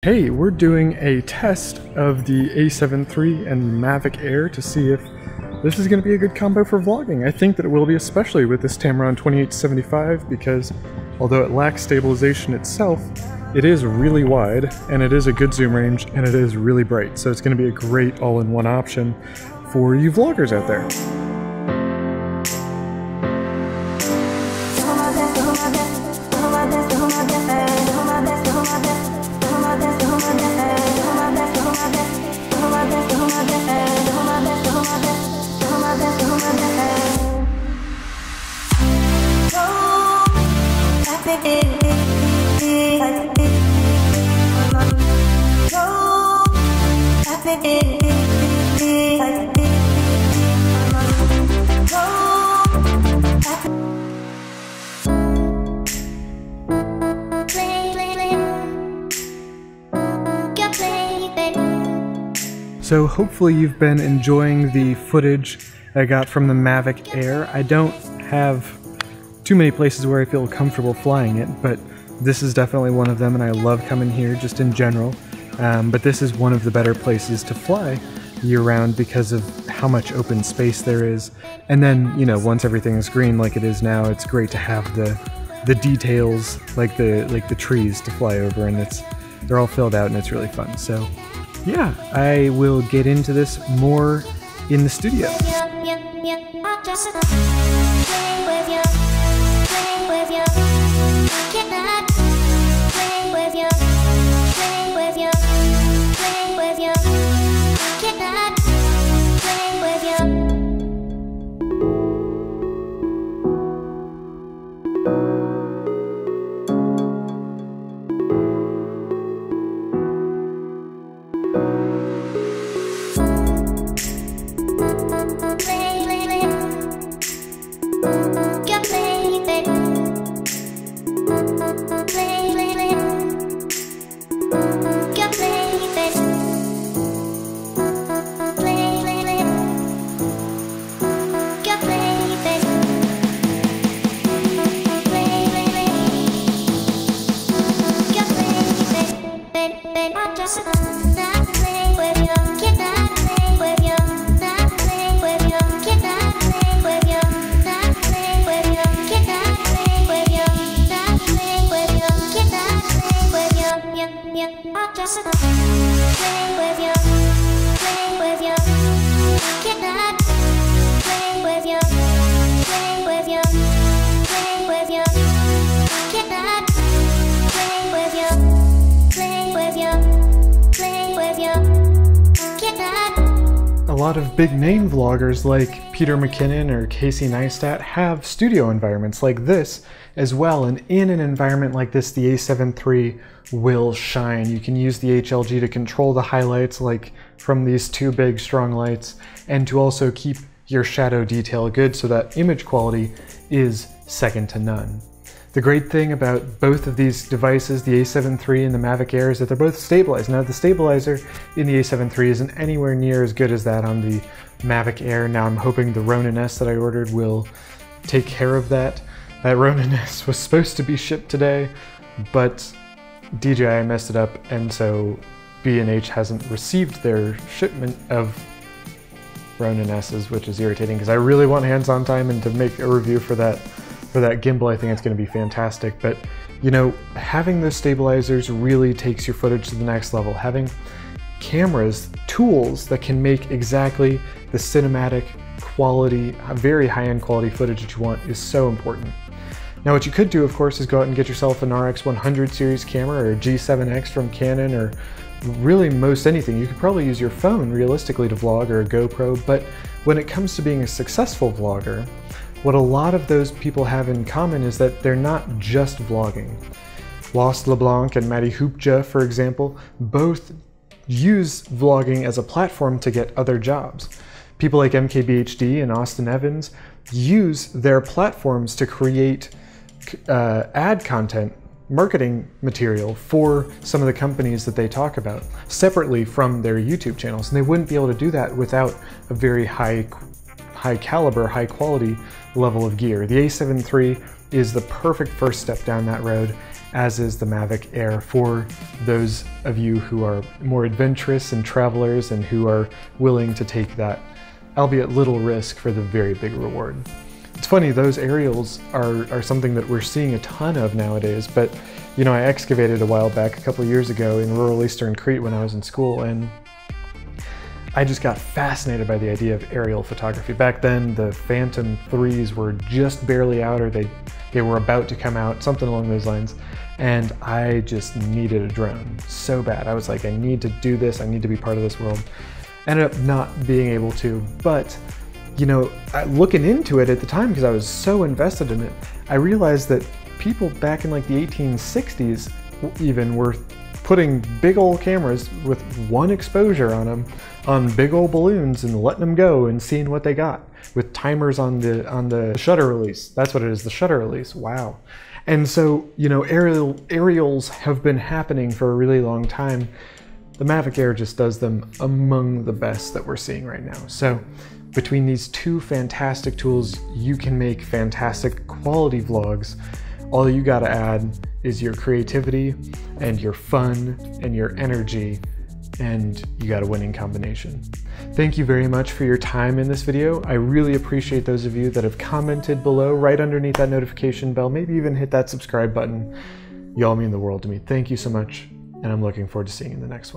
Hey, we're doing a test of the A7 III and Mavic Air to see if this is going to be a good combo for vlogging. I think that it will be, especially with this Tamron 28-75, because although it lacks stabilization itself, it is really wide, and it is a good zoom range, and it is really bright, so it's going to be a great all-in-one option for you vloggers out there. So hopefully you've been enjoying the footage I got from the Mavic Air. I don't have too many places where I feel comfortable flying it, but this is definitely one of them, and I love coming here just in general. But this is one of the better places to fly year-round because of how much open space there is. And then, you know, once everything is green like it is now, it's great to have the details, like the trees to fly over, and they're all filled out and it's really fun. So yeah, I will get into this more in the studio. A lot of big name vloggers like Peter McKinnon or Casey Neistat have studio environments like this as well, and in an environment like this the A7 III will shine. You can use the HLG to control the highlights like from these two big strong lights, and to also keep your shadow detail good so that image quality is second to none. The great thing about both of these devices, the A7 III and the Mavic Air, is that they're both stabilized. Now the stabilizer in the A7 III isn't anywhere near as good as that on the Mavic Air. Now I'm hoping the Ronin S that I ordered will take care of that. That Ronin S was supposed to be shipped today, but DJI messed it up, and so B&H hasn't received their shipment of Ronin S's, which is irritating because I really want hands-on time and to make a review for that gimbal. I think it's going to be fantastic. But you know, having those stabilizers really takes your footage to the next level. Having cameras, tools that can make exactly the cinematic quality, very high-end quality footage that you want is so important. Now what you could do, of course, is go out and get yourself an RX100 series camera or a G7X from Canon, or really most anything. You could probably use your phone realistically to vlog, or a GoPro, but when it comes to being a successful vlogger, what a lot of those people have in common is that they're not just vlogging. Lost LeBlanc and Matty Hoopja, for example, both use vlogging as a platform to get other jobs. People like MKBHD and Austin Evans use their platforms to create ad content, marketing material for some of the companies that they talk about, separately from their YouTube channels. And they wouldn't be able to do that without a very high caliber, high quality level of gear. The A7 III is the perfect first step down that road, as is the Mavic Air for those of you who are more adventurous and travelers and who are willing to take that, albeit little risk, for the very big reward. It's funny, those aerials are something that we're seeing a ton of nowadays, but you know, I excavated a while back, a couple of years ago, in rural Eastern Crete when I was in school, and I just got fascinated by the idea of aerial photography. Back then, the Phantom 3s were just barely out, or they were about to come out, something along those lines, and I just needed a drone so bad. I was like, I need to do this, I need to be part of this world. Ended up not being able to, but you know, looking into it at the time, because I was so invested in it, I realized that people back in like the 1860s even were putting big old cameras with one exposure on them on big old balloons and letting them go and seeing what they got with timers on the shutter release. That's what it is, the shutter release. Wow. And so, you know, aerials have been happening for a really long time. The Mavic Air just does them among the best that we're seeing right now. So between these two fantastic tools, you can make fantastic quality vlogs. All you gotta add is your creativity and your fun and your energy, and you got a winning combination. Thank you very much for your time in this video. I really appreciate those of you that have commented below right underneath that notification bell, maybe even hit that subscribe button. You all mean the world to me. Thank you so much, and I'm looking forward to seeing you in the next one.